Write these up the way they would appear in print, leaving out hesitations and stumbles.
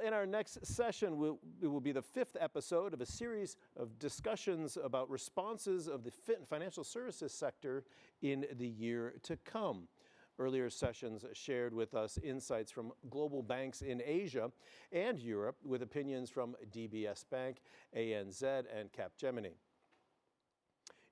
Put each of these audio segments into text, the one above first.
in our next session, it will be the 5th episode of a series of discussions about responses of the financial services sector in the year to come. Earlier sessions shared with us insights from global banks in Asia and Europe with opinions from DBS Bank, ANZ, and Capgemini.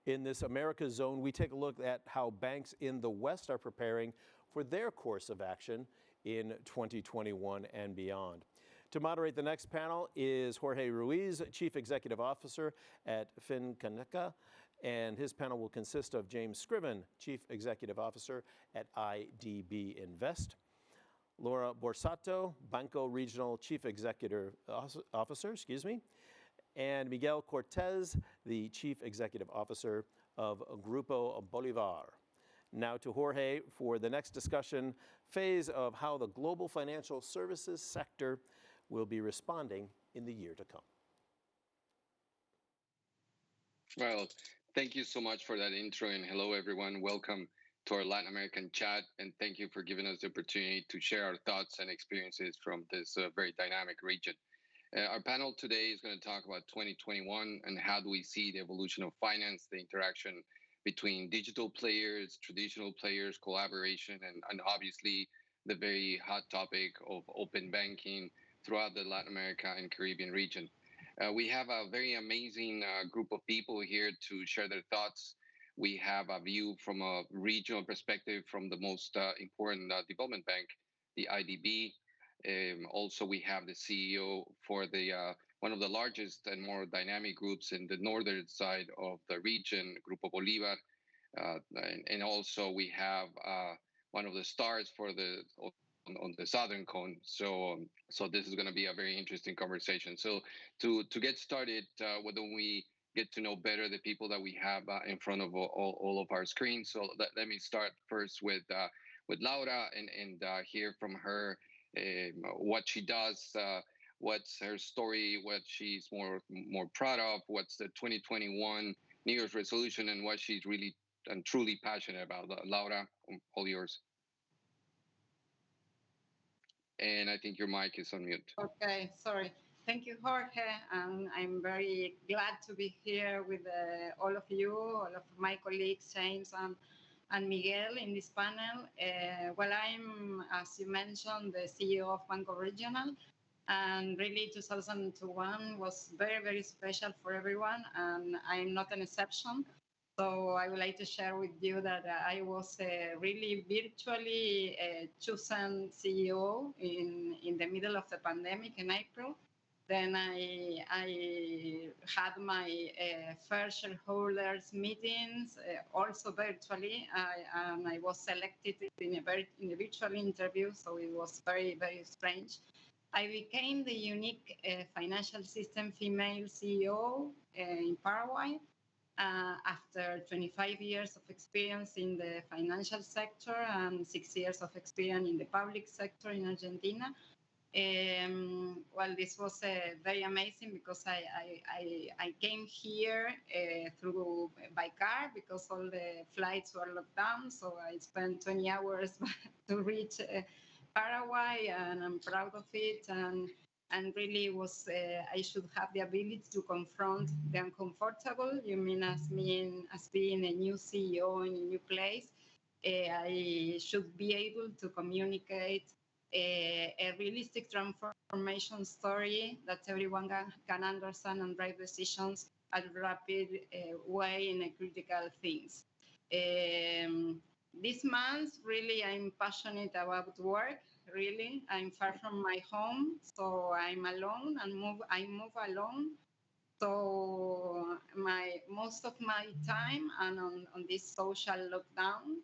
In this America Zone, we take a look at how banks in the West are preparing for their course of action in 2021 and beyond. To moderate the next panel is Jorge Ruiz, Chief Executive Officer at FinCaneca, and his panel will consist of James Scriven, Chief Executive Officer at IDB Invest, Laura Borsato, Banco Regional Chief Executive Officer, and Miguel Cortes, the Chief Executive Officer of GRUPO BOLIVAR. Now to Jorge for the next discussion phase of how the global financial services sector will be responding in the year to come. Well, thank you so much for that intro, and hello everyone. Welcome to our Latin American chat, and thank you for giving us the opportunity to share our thoughts and experiences from this very dynamic region. Our panel today is going to talk about 2021 and how do we see the evolution of finance, the interaction between digital players, traditional players, collaboration, and obviously the very hot topic of open banking throughout the Latin America and Caribbean region. We have a very amazing group of people here to share their thoughts. We have a view from a regional perspective from the most important development bank, the IDB. Also, we have the CEO for the one of the largest and more dynamic groups in the northern side of the region, Grupo Bolivar. And also we have one of the stars for the on the southern cone. So this is going to be a very interesting conversation. So to get started, why don't we get to know better the people that we have in front of all of our screens. So let me start first with Laura and hear from her what she does, what's her story, what she's more proud of, what's the 2021 New Year's resolution, and what she's really and truly passionate about. Laura, all yours. And I think your mic is on mute. Okay, sorry. Thank you, Jorge. And I'm very glad to be here with all of you, all of my colleagues, James and Miguel in this panel. Well, I'm, as you mentioned, the CEO of Banco Regional. And really 2021 was very, very special for everyone. And I'm not an exception. So I would like to share with you that I was really virtually chosen CEO in the middle of the pandemic in April. Then I had my first shareholders meetings, also virtually, and I was selected in a virtual interview, so it was very, very strange. I became the unique financial system female CEO in Paraguay after 25 years of experience in the financial sector and 6 years of experience in the public sector in Argentina. Well, this was very amazing because I came here by car because all the flights were locked down. So I spent 20 hours to reach Paraguay, and I'm proud of it. And really was I should have the ability to confront the uncomfortable. You mean as being a new CEO in a new place. I should be able to communicate a realistic transformation story that everyone can understand and drive decisions at a rapid way in a critical things. This month, really, I'm passionate about work. Really, I'm far from my home, so I'm alone and I move alone. So most of my time and on this social lockdown,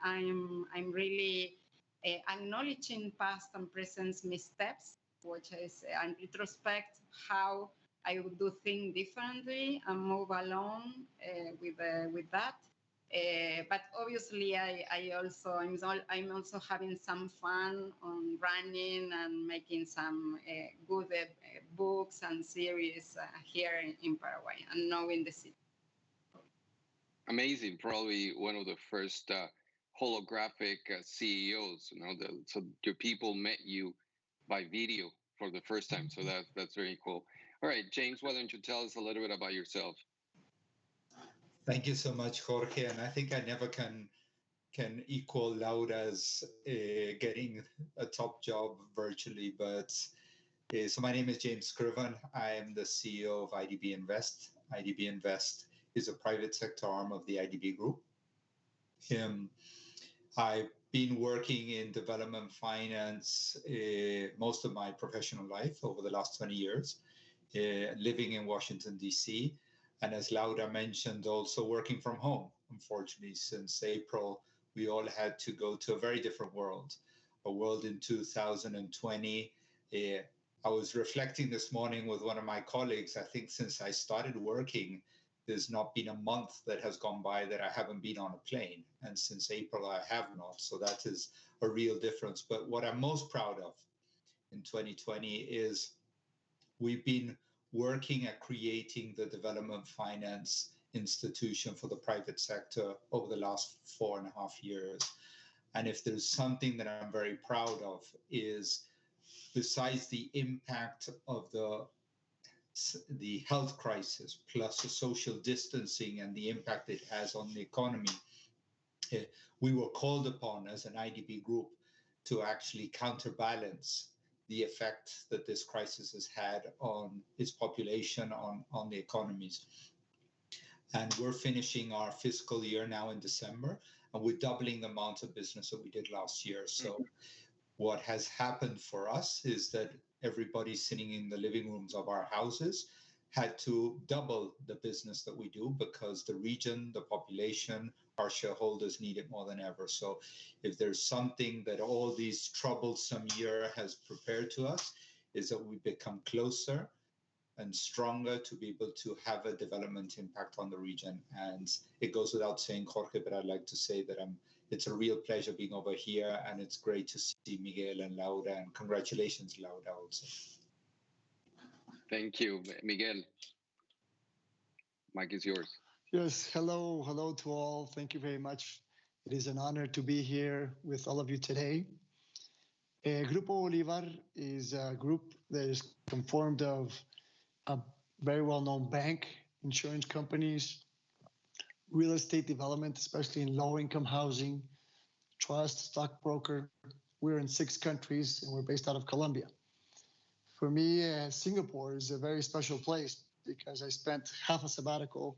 I'm really acknowledging past and present missteps, which is in retrospect how I would do things differently and move along with that. But obviously, I'm also having some fun on running and making some good books and series here in Paraguay and knowing the city. Amazing! Probably one of the first holographic CEOs. So your people met you by video for the first time. So that's very cool. All right, James, why don't you tell us a little bit about yourself? Thank you so much, Jorge. And I think I never can equal Laura's getting a top job virtually. But so my name is James Scriven. I am the CEO of IDB Invest. IDB Invest is a private sector arm of the IDB Group. I've been working in development finance most of my professional life over the last 20 years, living in Washington, D.C. And as Laura mentioned, also working from home. Unfortunately, since April, we all had to go to a very different world, a world in 2020. I was reflecting this morning with one of my colleagues. I think since I started working, there's not been a month that has gone by that I haven't been on a plane. And since April, I have not. So that is a real difference. But what I'm most proud of in 2020 is we've been working at creating the development finance institution for the private sector over the last 4.5 years. And if there's something that I'm very proud of is, besides the impact of the health crisis, plus the social distancing and the impact it has on the economy, we were called upon as an IDB group to actually counterbalance the effect that this crisis has had on its population, on the economies. And we're finishing our fiscal year now in December, and we're doubling the amount of business that we did last year. So what has happened for us is that everybody sitting in the living rooms of our houses had to double the business that we do because the region, the population, our shareholders need it more than ever. So if there's something that all these troublesome year has prepared to us, is that we become closer and stronger to be able to have a development impact on the region. And it goes without saying, Jorge, but I'd like to say that it's a real pleasure being over here, and it's great to see Miguel and Laura, and congratulations, Laura, also. Thank you, Miguel. Mike is yours. Yes, hello to all. Thank you very much. It is an honor to be here with all of you today. Grupo Bolivar is a group that is formed of a very well-known bank, insurance companies, real estate development, especially in low-income housing, trust, stockbroker. We're in 6 countries, and we're based out of Colombia. For me, Singapore is a very special place because I spent half a sabbatical,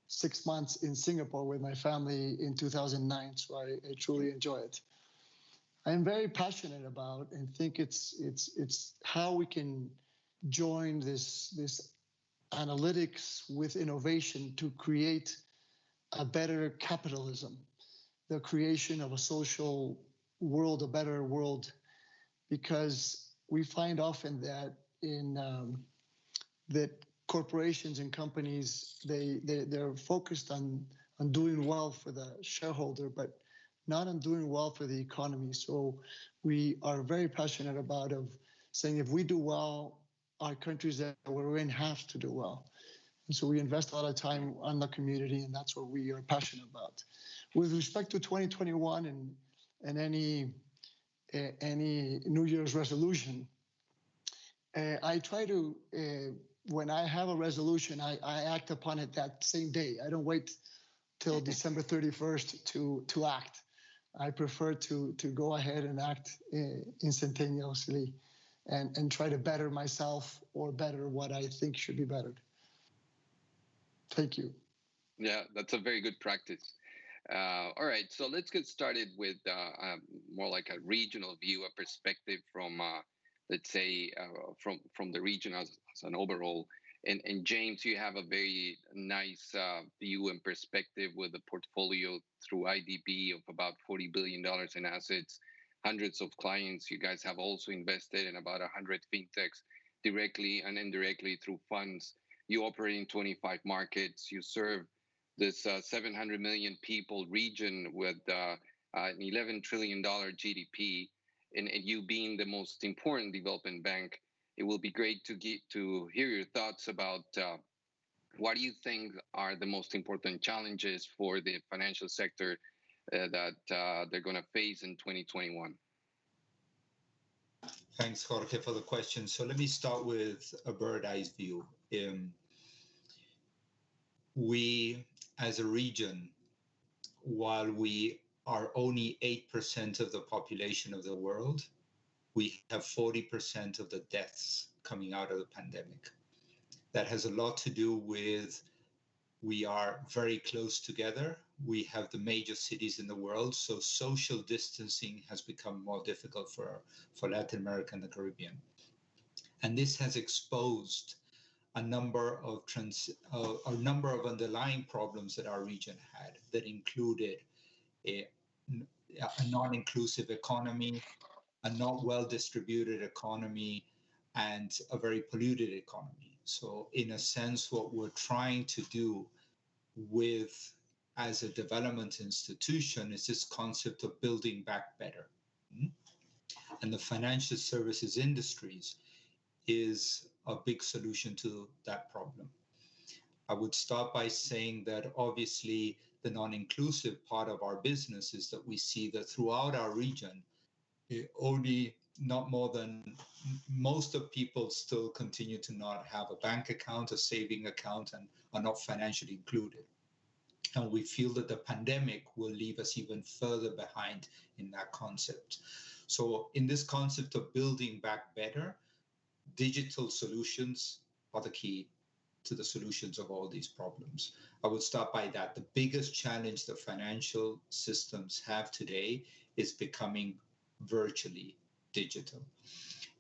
6 months in Singapore with my family in 2009, so I truly enjoy it. I'm very passionate about and think it's how we can join this analytics with innovation to create a better capitalism, the creation of a social world, a better world, because we find often that that corporations and companies, they're focused on doing well for the shareholder, but not on doing well for the economy. So we are very passionate about saying if we do well, our countries that we're in have to do well. And so we invest a lot of time on the community, and that's what we are passionate about. With respect to 2021 and any New Year's resolution, I try to, when I have a resolution, I act upon it that same day. I don't wait till December 31st to act. I prefer to go ahead and act instantaneously and try to better myself or better what I think should be bettered. Thank you. Yeah, that's a very good practice. All right, so let's get started with more like a regional view, a perspective from, let's say, from the region as an overall. And James, you have a very nice view and perspective with a portfolio through IDB of about $40 billion in assets, hundreds of clients. You guys have also invested in about 100 fintechs directly and indirectly through funds. You operate in 25 markets. You serve this 700 million people region with an $11 trillion GDP, and you being the most important development bank. It will be great to hear your thoughts about what do you think are the most important challenges for the financial sector that they're going to face in 2021? Thanks, Jorge, for the question. So let me start with a bird-eye view. We, as a region, while we are only 8% of the population of the world, we have 40% of the deaths coming out of the pandemic. That has a lot to do with we are very close together. We have the major cities in the world, so social distancing has become more difficult for Latin America and the Caribbean. And this has exposed a number of underlying problems that our region had that included a non-inclusive economy, a not well-distributed economy, and a very polluted economy. So in a sense, what we're trying to do with as a development institution is this concept of building back better. And the financial services industries is a big solution to that problem. I would start by saying that obviously the non-inclusive part of our business is that we see that throughout our region, only not more than most of people still continue to not have a bank account, a saving account, and are not financially included. And we feel that the pandemic will leave us even further behind in that concept. So in this concept of building back better, digital solutions are the key to the solutions of all these problems. I would start by that. The biggest challenge the financial systems have today is becoming virtually digital.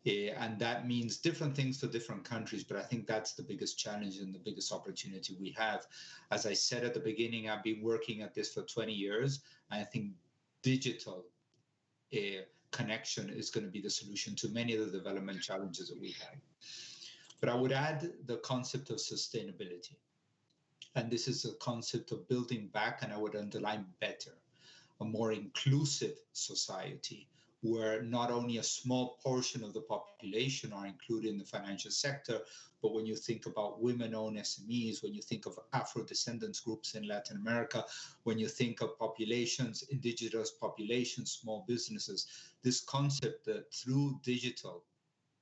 And that means different things to different countries, but I think that's the biggest challenge and the biggest opportunity we have. As I said at the beginning, I've been working at this for 20 years, and I think digital connection is going to be the solution to many of the development challenges that we have. But I would add the concept of sustainability. And this is a concept of building back, and I would underline better, a more inclusive society where not only a small portion of the population are included in the financial sector, but when you think about women-owned SMEs, when you think of Afro-descendants groups in Latin America, when you think of populations, indigenous populations, small businesses, this concept that through digital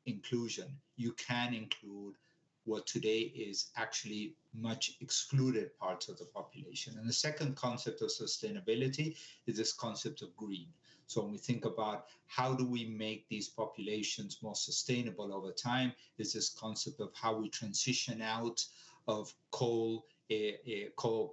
inclusion, you can include what today is actually much excluded parts of the population. And the second concept of sustainability is this concept of green. So when we think about how do we make these populations more sustainable over time, is this concept of how we transition out of coal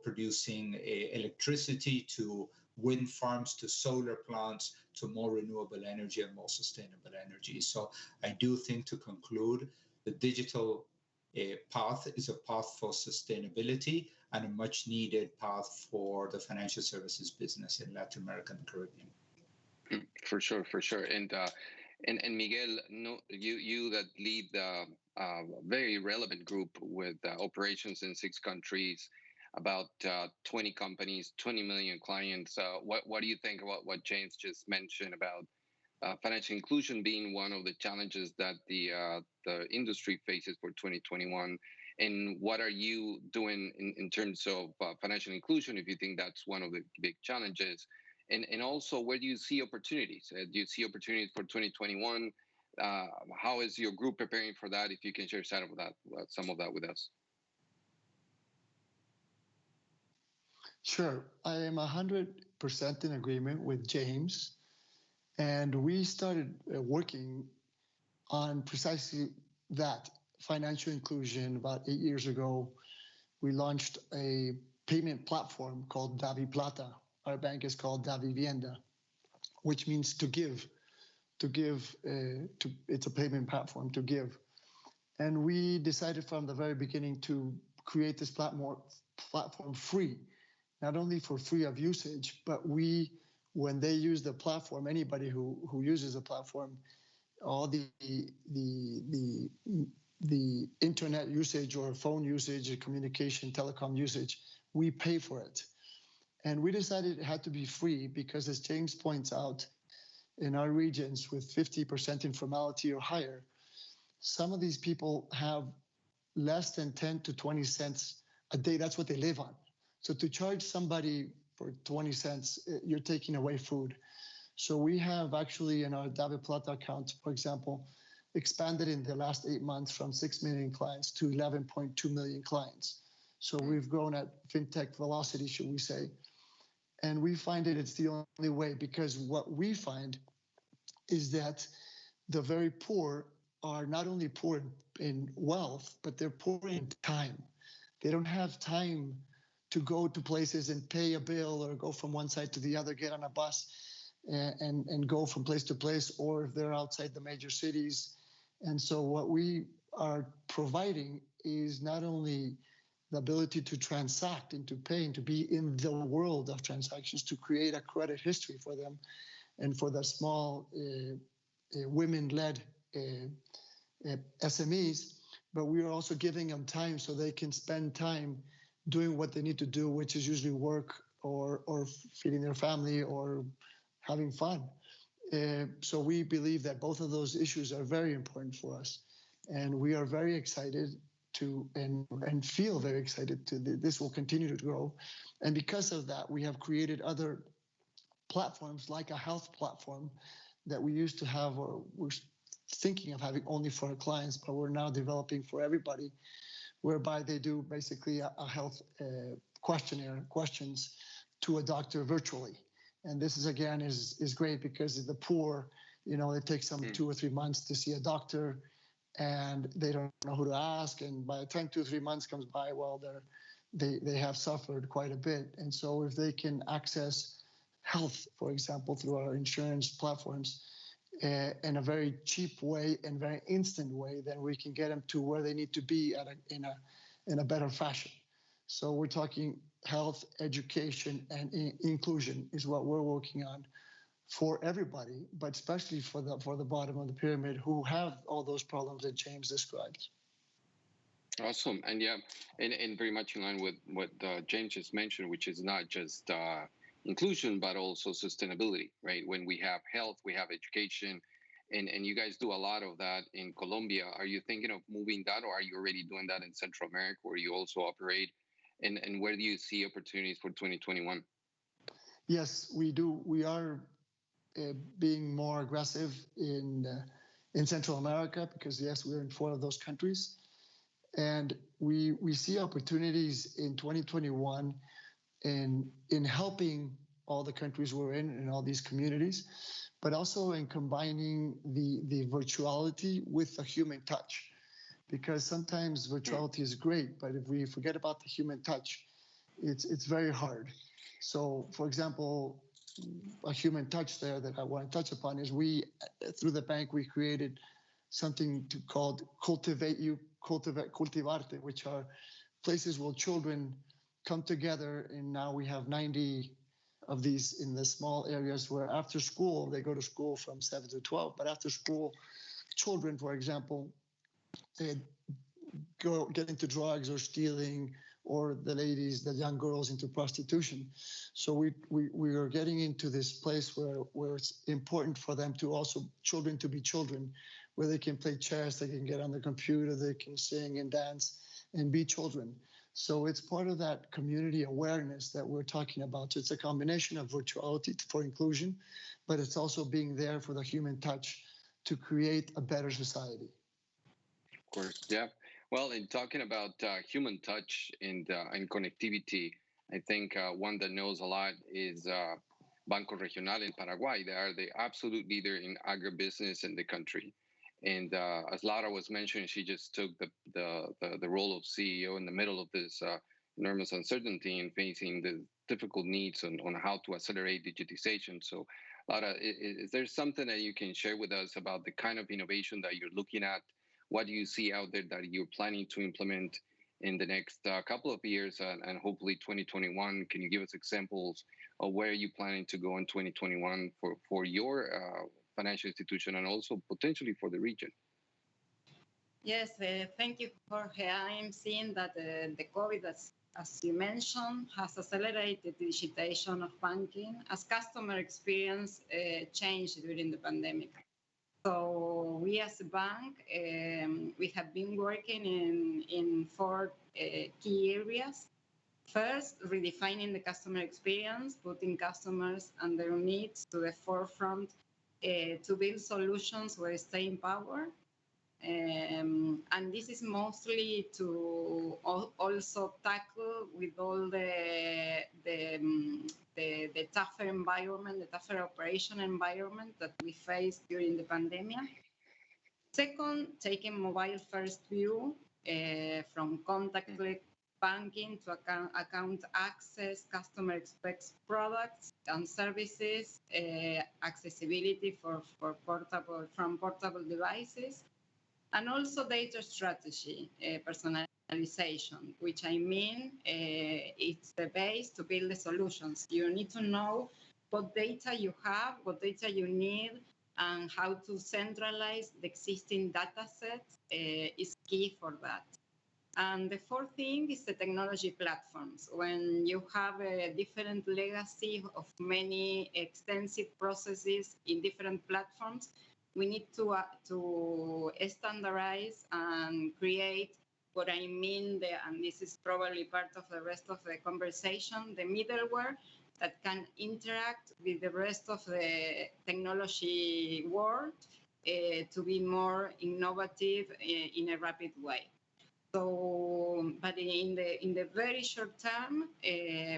producing electricity to wind farms, to solar plants, to more renewable energy and more sustainable energy. So I do think, to conclude, the digital path is a path for sustainability and a much needed path for the financial services business in Latin America and the Caribbean. For sure, for sure. And Miguel, no, you that lead the very relevant group with operations in 6 countries, about 20 companies, 20 million clients. What do you think about what James just mentioned about financial inclusion being one of the challenges that the industry faces for 2021? And what are you doing in terms of financial inclusion, if you think that's one of the big challenges? And also, where do you see opportunities? Do you see opportunities for 2021? How is your group preparing for that? If you can share some of that with us. Sure. I am 100% in agreement with James. And we started working on precisely that, financial inclusion, about 8 years ago. We launched a payment platform called DaviPlata. Our bank is called Davivienda, which means to give. It's a payment platform to give. And we decided from the very beginning to create this platform free, not only for free of usage, but when they use the platform, anybody who uses the platform, all the internet usage or phone usage, communication, telecom usage, we pay for it. And we decided it had to be free because, as James points out, in our regions with 50% informality or higher, some of these people have less than 10 to 20 cents a day. That's what they live on. So to charge somebody for 20 cents, you're taking away food. So we have actually in our David Plata account, for example, expanded in the last 8 months from 6 million clients to 11.2 million clients. So we've grown at fintech velocity, should we say. And we find it's the only way, because what we find is that the very poor are not only poor in wealth, but they're poor in time. They don't have time to go to places and pay a bill or go from one side to the other, get on a bus and go from place to place, or if they're outside the major cities. And so what we are providing is not only the ability to transact and to pay and to be in the world of transactions, to create a credit history for them and for the small women-led SMEs, but we are also giving them time so they can spend time doing what they need to do, which is usually work or feeding their family or having fun. So we believe that both of those issues are very important for us. And we are very excited to, and feel very excited to, this will continue to grow. And because of that, we have created other platforms like a health platform that we used to have, or we're thinking of having only for our clients, but we're now developing for everybody, whereby they do basically a health questions to a doctor virtually. And this is, again, is great because the poor, it takes them 2 or 3 months to see a doctor and they don't know who to ask. And by the time 2 or 3 months comes by, well, they have suffered quite a bit. And so if they can access health, for example, through our insurance platforms in a very cheap way and very instant way, then we can get them to where they need to be in a better fashion. So we're talking health, education, and inclusion is what we're working on for everybody, but especially for the bottom of the pyramid who have all those problems that James described. Awesome. And yeah, and very much in line with what James just mentioned, which is not just inclusion, but also sustainability, right? When we have health, we have education, and you guys do a lot of that in Colombia. Are you thinking of moving that, or are you already doing that in Central America, where you also operate? And where do you see opportunities for 2021? Yes, we do. We are being more aggressive in Central America because, yes, we're in 4 of those countries. And we see opportunities in 2021 in helping all the countries we're in all these communities, but also in combining the virtuality with the human touch. Because sometimes virtuality is great, but if we forget about the human touch, it's very hard. So, for example, a human touch there that I want to touch upon is through the bank, we created something called Cultivarte, which are places where children come together. And now we have 90 of these in the small areas where after school, they go to school from 7 to 12. But after school, children, for example, they get into drugs or stealing, or the young girls into prostitution. So we are getting into this place where it's important for them to also, children to be children, where they can play chess, they can get on the computer, they can sing and dance and be children. So it's part of that community awareness that we're talking about. So it's a combination of virtuality for inclusion, but it's also being there for the human touch to create a better society. Of course, yeah. Well, in talking about human touch and connectivity, I think one that knows a lot is Banco Regional in Paraguay. They are the absolute leader in agribusiness in the country. And as Laura was mentioning, she just took the role of CEO in the middle of this enormous uncertainty and facing the difficult needs on how to accelerate digitization. So, Laura, is there something that you can share with us about the kind of innovation that you're looking at? What do you see out there that you're planning to implement in the next couple of years and hopefully 2021? Can you give us examples of where you're planning to go in 2021 for your financial institution and also potentially for the region? Yes, thank you, Jorge. I am seeing that the COVID, as you mentioned, has accelerated the digitization of banking as customer experience changed during the pandemic. So we as a bank, we have been working in 4 key areas. First, redefining the customer experience, putting customers and their needs to the forefront to build solutions where stay in power. And this is mostly to also tackle with all the tougher environment, the tougher operation environment that we faced during the pandemic. Second, taking mobile first view from contactless banking to account access, customer expects products and services, accessibility from portable devices, and also data strategy, personalization, which I mean it's the base to build the solutions. You need to know what data you have, what data you need, and how to centralize the existing data sets is key for that. And the fourth thing is the technology platforms. When you have a different legacy of many extensive processes in different platforms, we need to standardize and create what I mean, and this is probably part of the rest of the conversation, the middleware that can interact with the rest of the technology world to be more innovative in a rapid way. So, but in the very short term,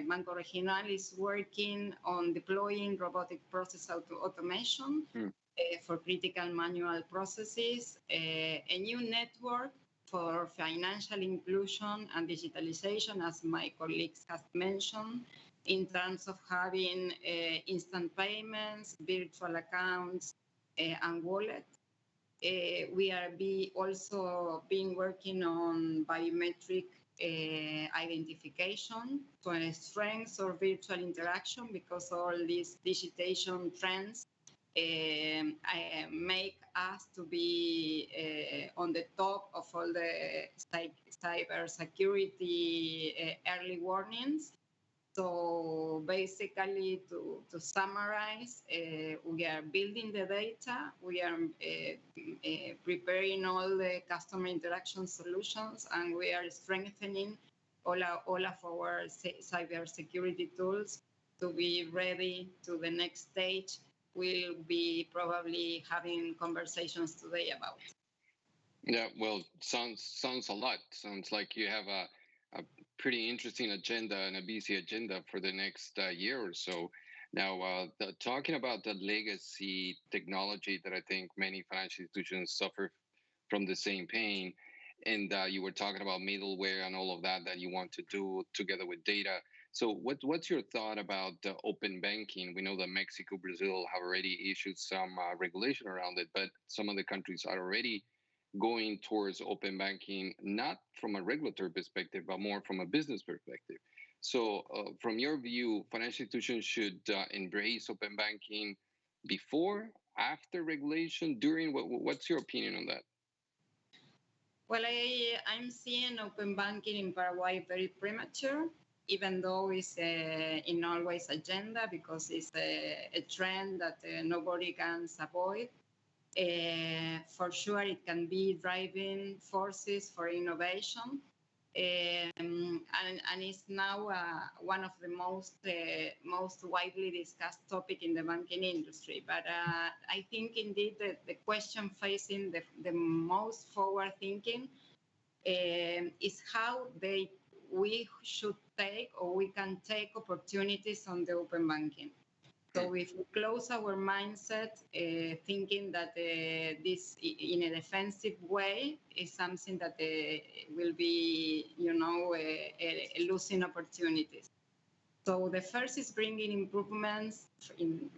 Banco Regional is working on deploying robotic process automation for critical manual processes, a new network for financial inclusion and digitalization, as my colleagues have mentioned, in terms of having instant payments, virtual accounts, and wallets. We are also been working on biometric identification to strengthen our virtual interaction, because all these digitization trends make us to be on the top of all the cyber security early warnings. So basically, to summarize, we are building the data, we are preparing all the customer interaction solutions, and we are strengthening all of our cyber security tools to be ready to the next stage. We'll be probably having conversations today about. Yeah, well, sounds a lot. Sounds like you have a pretty interesting agenda and a busy agenda for the next year or so. Now, talking about the legacy technology that I think many financial institutions suffer from the same pain, and you were talking about middleware and all of that you want to do together with data. So what's your thought about open banking? We know that Mexico, Brazil have already issued some regulation around it, but some of the countries are already going towards open banking, not from a regulatory perspective, but more from a business perspective. So from your view, financial institutions should embrace open banking before, after regulation, during? What's your opinion on that? Well, I'm seeing open banking in Paraguay very premature, even though it's in always agenda, because it's a trend that nobody can avoid. For sure, it can be driving forces for innovation, and it's now one of the most widely discussed topic in the banking industry. But I think indeed the question facing the most forward thinking is how we should take, or we can take, opportunities on the open banking. So if we close our mindset thinking that this in a defensive way is something that will be, losing opportunities. So the first is bringing improvements,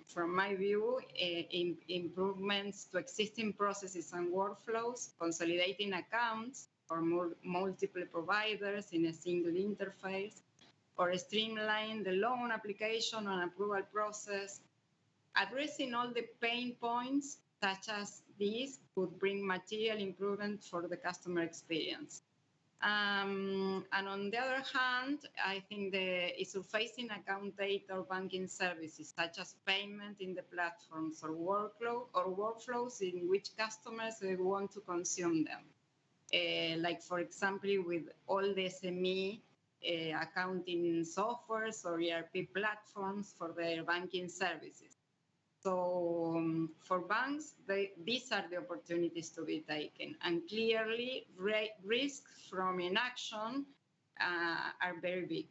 from my view, improvements to existing processes and workflows, consolidating accounts for multiple providers in a single interface, or streamline the loan application and approval process. Addressing all the pain points such as these would bring material improvement for the customer experience. And on the other hand, I think the surfacing account data or banking services, such as payment in the platforms or workflows in which customers want to consume them. Like, for example, with all the SME accounting softwares or ERP platforms for their banking services. So for banks, these are the opportunities to be taken. And clearly, risks from inaction are very big.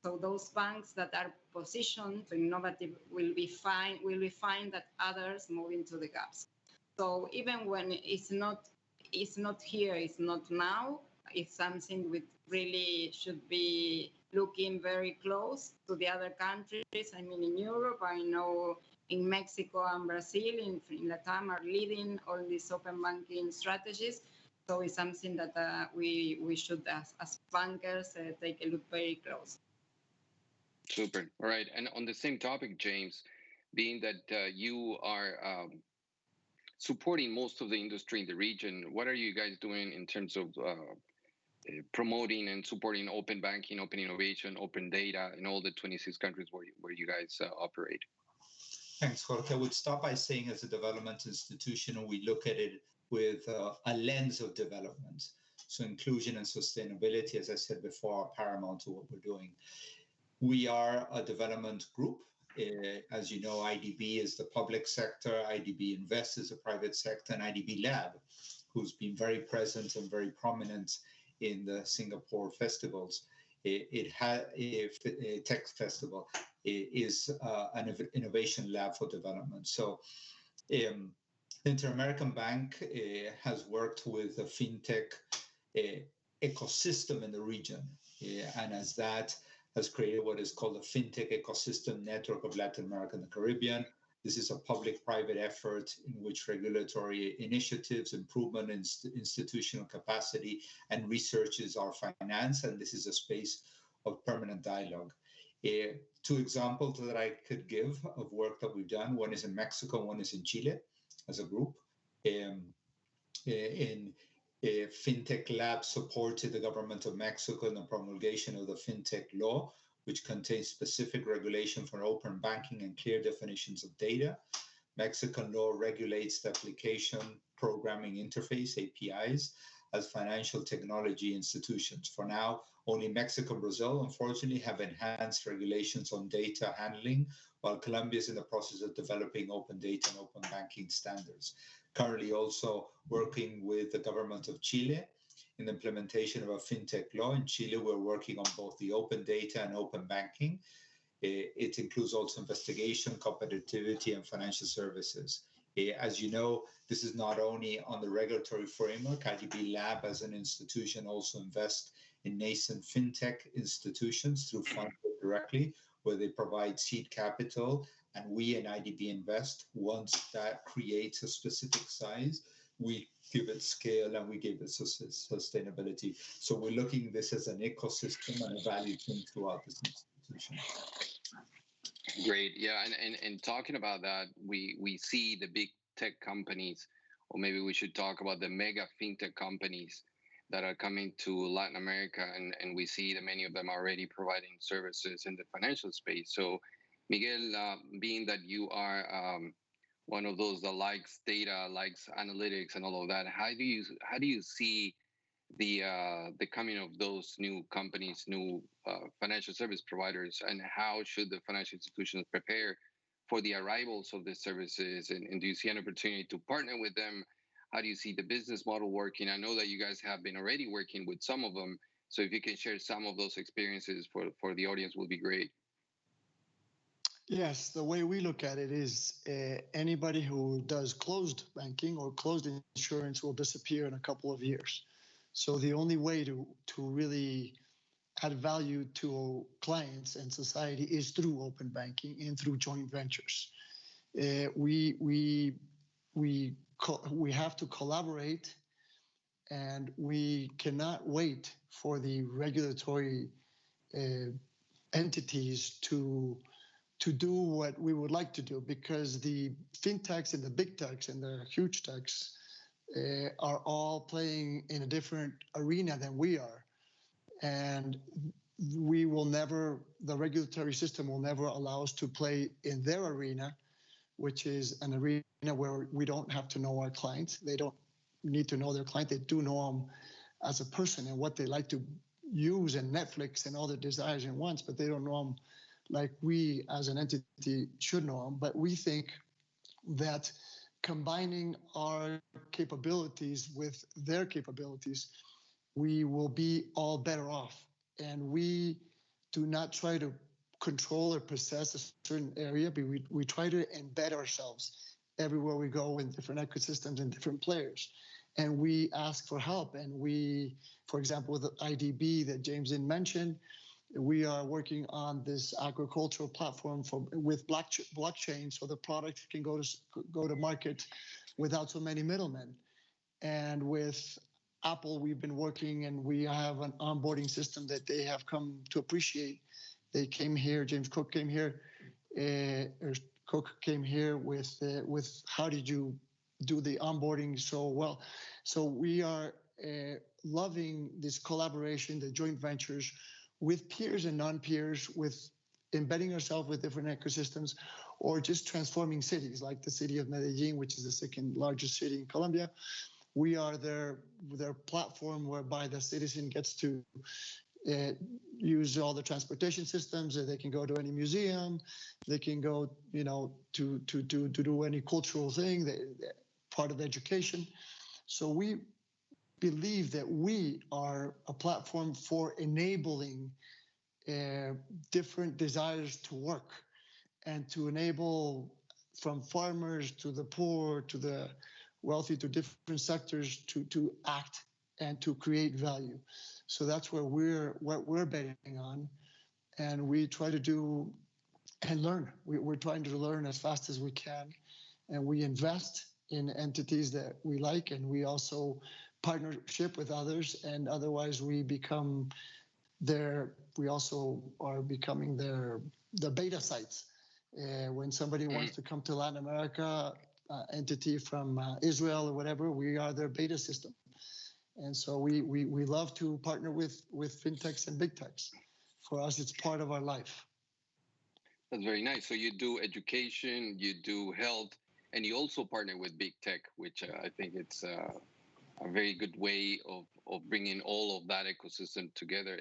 So those banks that are positioned to innovative will be fine that others move into the gaps. So even when it's not here, it's not now, it's something we really should be looking very close to the other countries. I mean, in Europe, I know in Mexico and Brazil, in LATAM are leading all these open banking strategies. So it's something that we should, as bankers, take a look very close. Super. All right. And on the same topic, James, being that you are supporting most of the industry in the region, what are you guys doing in terms of promoting and supporting open banking, open innovation, open data in all the 26 countries where you guys operate? Thanks, Jorge. I would start by saying, as a development institution, we look at it with a lens of development. So inclusion and sustainability, as I said before, are paramount to what we're doing. We are a development group. As you know, IDB is the public sector, IDB Invest is the private sector, and IDB Lab, who's been very present and very prominent in the Singapore festivals. Tech Festival is an innovation lab for development. So the Inter-American Bank has worked with the fintech ecosystem in the region, and as that has created what is called the Fintech Ecosystem Network of Latin America and the Caribbean. This is a public-private effort in which regulatory initiatives, improvement in institutional capacity, and researches are financed, and this is a space of permanent dialogue. Two examples that I could give of work that we've done. One is in Mexico, one is in Chile as a group. Fintech Lab supported the government of Mexico in the promulgation of the Fintech Law, which contains specific regulation for open banking and clear definitions of data. Mexican law regulates the application programming interface, APIs, as financial technology institutions. For now, only Mexico and Brazil, unfortunately, have enhanced regulations on data handling, while Colombia is in the process of developing open data and open banking standards. Currently also working with the government of Chile in the implementation of a fintech law. In Chile, we're working on both the open data and open banking. It includes also investigation, competitivity, and financial services. As you know, this is not only on the regulatory framework. IDB Lab as an institution also invests in nascent fintech institutions through funding directly, where they provide seed capital, and we in IDB Invest, once that creates a specific size, we give it scale and we give it sustainability. So we're looking at this as an ecosystem and a value chain throughout this institution. Great. Yeah. And talking about that, we see the big tech companies, or maybe we should talk about the mega fintech companies that are coming to Latin America. And we see that many of them are already providing services in the financial space. So Miguel, being that you are one of those that likes data, likes analytics and all of that, how do you see the coming of those new companies, new financial service providers, and how should the financial institutions prepare for the arrivals of these services? And do you see an opportunity to partner with them? How do you see the business model working? I know that you guys have been already working with some of them. So if you can share some of those experiences for the audience, would be great. Yes, the way we look at it is anybody who does closed banking or closed insurance will disappear in a couple of years. So the only way to really add value to clients and society is through open banking and through joint ventures. We have to collaborate, and we cannot wait for the regulatory entities to do what we would like to do, because the fintechs and the big techs and the huge techs are all playing in a different arena than we are. And the regulatory system will never allow us to play in their arena, which is an arena where we don't have to know our clients. They don't need to know their client. They do know them as a person and what they like to use and Netflix and all their desires and wants, but they don't know them like we as an entity should know them. But we think that combining our capabilities with their capabilities, we will be all better off. And we do not try to control or possess a certain area, but we try to embed ourselves everywhere we go in different ecosystems and different players. And we ask for help. And we, for example, with the IDB that James didn't mention, we are working on this agricultural platform with blockchain, so the product can go to market without so many middlemen. And with Apple, we've been working, and we have an onboarding system that they have come to appreciate. They came here. James Cook came here, or Cook came here with how did you do the onboarding so well? So we are loving this collaboration, the joint ventures with peers and non-peers, with embedding ourselves with different ecosystems, or just transforming cities like the city of Medellin, which is the second largest city in Colombia. We are their platform whereby the citizen gets to use all the transportation systems. They can go to any museum. They can go, to do any cultural thing, part of education. So we believe that we are a platform for enabling different desires to work, and to enable from farmers to the poor to the wealthy to different sectors to act and to create value. So that's what we're betting on, and we try to do and learn. We're trying to learn as fast as we can, and we invest in entities that we like, and we also partnership with others, and otherwise we also are becoming the beta sites. When somebody wants to come to Latin America, entity from Israel or whatever, we are their beta system. And so we love to partner with fintechs and big techs. For us, it's part of our life. That's very nice. So you do education, you do health, and you also partner with big tech, which I think it's a very good way of bringing all of that ecosystem together.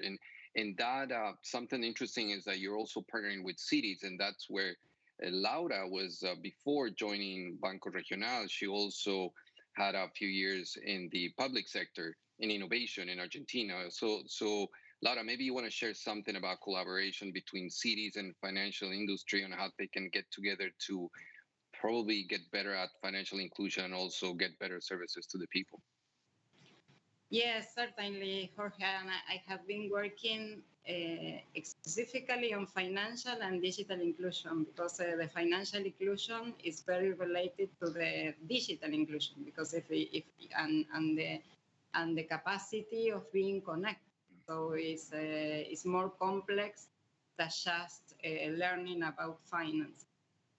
And that something interesting is that you're also partnering with cities, and that's where Laura was before joining Banco Regional. She also had a few years in the public sector in innovation in Argentina. So Laura, maybe you want to share something about collaboration between cities and financial industry and how they can get together to probably get better at financial inclusion and also get better services to the people. Yes, certainly, Jorge. And I have been working specifically on financial and digital inclusion, because the financial inclusion is very related to the digital inclusion, because and the capacity of being connected. So it's more complex than just learning about finance.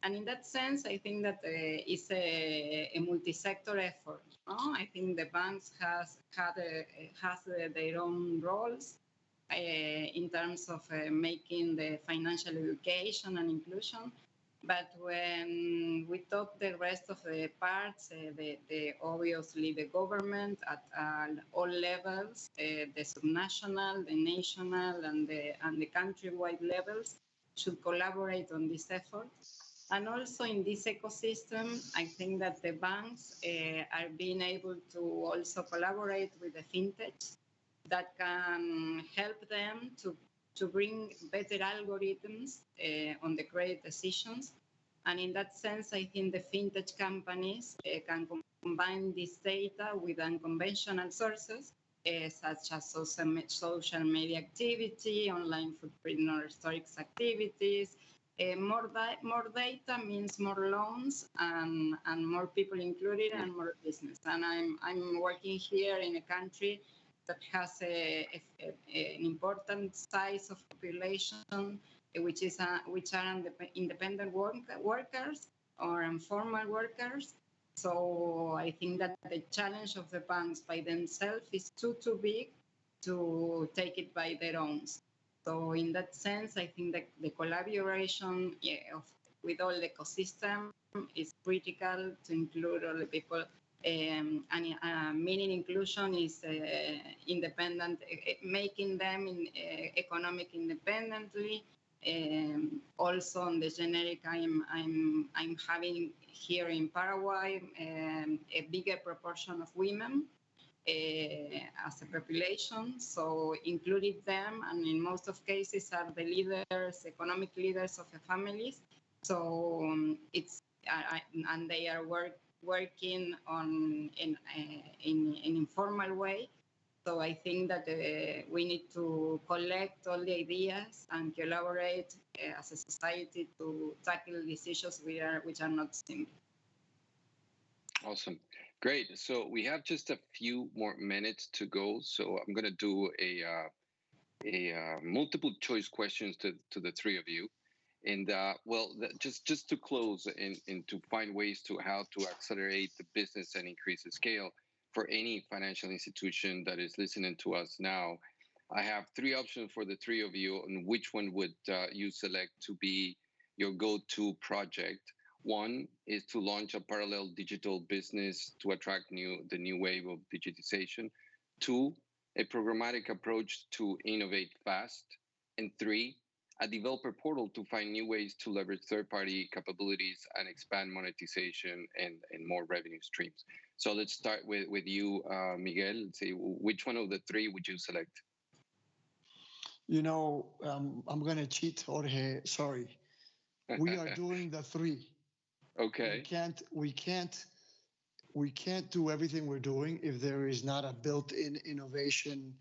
And in that sense, I think that it's a multi-sector effort. No? I think the banks has their own roles in terms of making the financial education and inclusion. But when we talk the rest of the parts, obviously the government at all levels, the subnational, the national, and the countrywide levels should collaborate on this effort. And also in this ecosystem, I think that the banks are being able to also collaborate with the fintechs that can help them to bring better algorithms on the credit decisions. And in that sense, I think the fintech companies can combine this data with unconventional sources, such as social media activity, online footprint or historics activities. More data means more loans and more people included and more business. And I'm working here in a country that has an important size of population, which are independent workers or informal workers. So I think that the challenge of the banks by themselves is too big to take it by their own. So in that sense, I think that the collaboration with all the ecosystem is critical to include all the people Meaning inclusion is independent, making them economic independently. Also on the generic, I'm having here in Paraguay a bigger proportion of women as a population, so included them, and in most of cases are the leaders, economic leaders of the families. So and they are working on in informal way. So I think that we need to collect all the ideas and collaborate as a society to tackle these issues which are not simple. Awesome. Great. So we have just a few more minutes to go. So I'm going to do a multiple choice questions to the three of you. And just to close and to find ways to how to accelerate the business and increase the scale for any financial institution that is listening to us now, I have three options for the three of you, and which one would you select to be your go-to project? One is to launch a parallel digital business to attract the new wave of digitization. Two, a programmatic approach to innovate fast. And three, a developer portal to find new ways to leverage third-party capabilities and expand monetization and more revenue streams. So let's start with you, Miguel. Let's see, which one of the three would you select? You know, I'm going to cheat, Jorge. Sorry. We are doing the three. Okay. We can't do everything we're doing if there is not a built-in innovation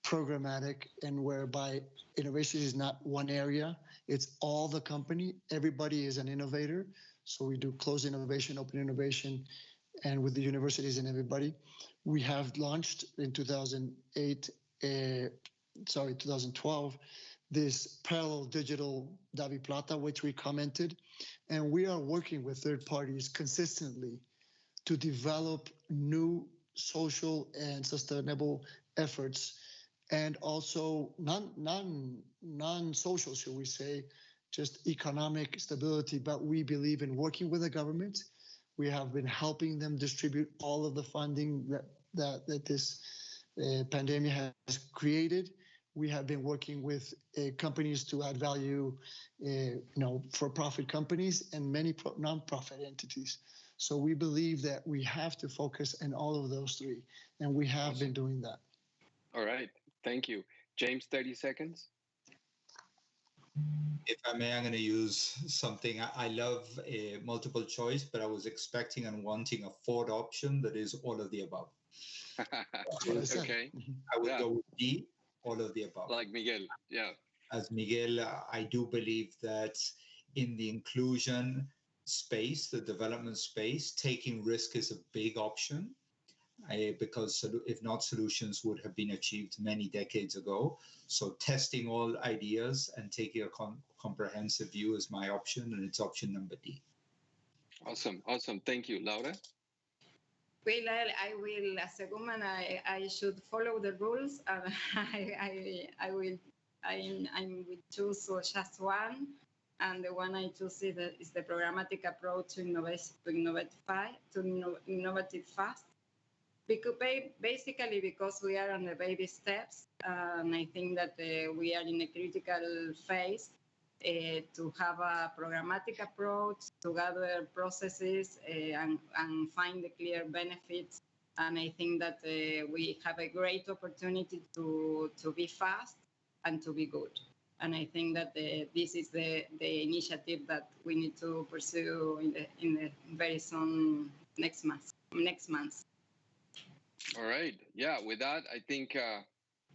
programmatic, and whereby innovation is not one area, it's all the company. Everybody is an innovator. So we do closed innovation, open innovation, and with the universities and everybody. We have launched in 2012, this parallel digital Davi Plata, which we commented. And we are working with third parties consistently to develop new social and sustainable efforts, and also non-social, should we say, just economic stability. But we believe in working with the government. We have been helping them distribute all of the funding that this pandemic has created. We have been working with companies to add value, for-profit companies and many non-profit entities. So we believe that we have to focus on all of those three, and we have been doing that. All right, thank you. James, 30 seconds. If I may, I'm going to use something. I love multiple choice, but I was expecting and wanting a fourth option that is all of the above. Okay. I would go with D, all of the above. Like Miguel, yeah. As Miguel, I do believe that in the inclusion space, the development space, taking risk is a big option, because if not, solutions would have been achieved many decades ago. So testing all ideas and taking a comprehensive view is my option, and it's option number D. Awesome. Thank you. Laura? Well, I will, as a woman, I should follow the rules. I will choose just one, and the one I choose is the programmatic approach to innovate fast. Basically, because we are on the baby steps, and I think that we are in a critical phase to have a programmatic approach, to gather processes and find the clear benefits. And I think that we have a great opportunity to be fast and to be good. And I think that this is the initiative that we need to pursue in the very soon next month. All right. Yeah, with that, I think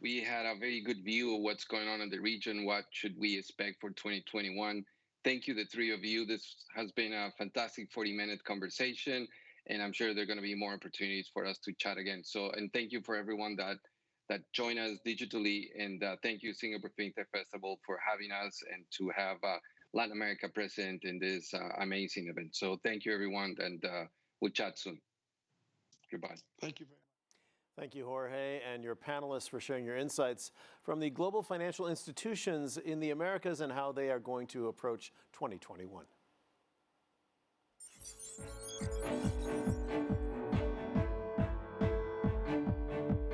we had a very good view of what's going on in the region. What should we expect for 2021? Thank you, the three of you. This has been a fantastic 40-minute conversation, and I'm sure there are going to be more opportunities for us to chat again. So, and thank you for everyone that joined us digitally, and thank you, Singapore FinTech Festival, for having us and to have Latin America present in this amazing event. So thank you, everyone, and we'll chat soon. Goodbye. Thank you very much. Thank you, Jorge, and your panelists for sharing your insights from the global financial institutions in the Americas and how they are going to approach 2021.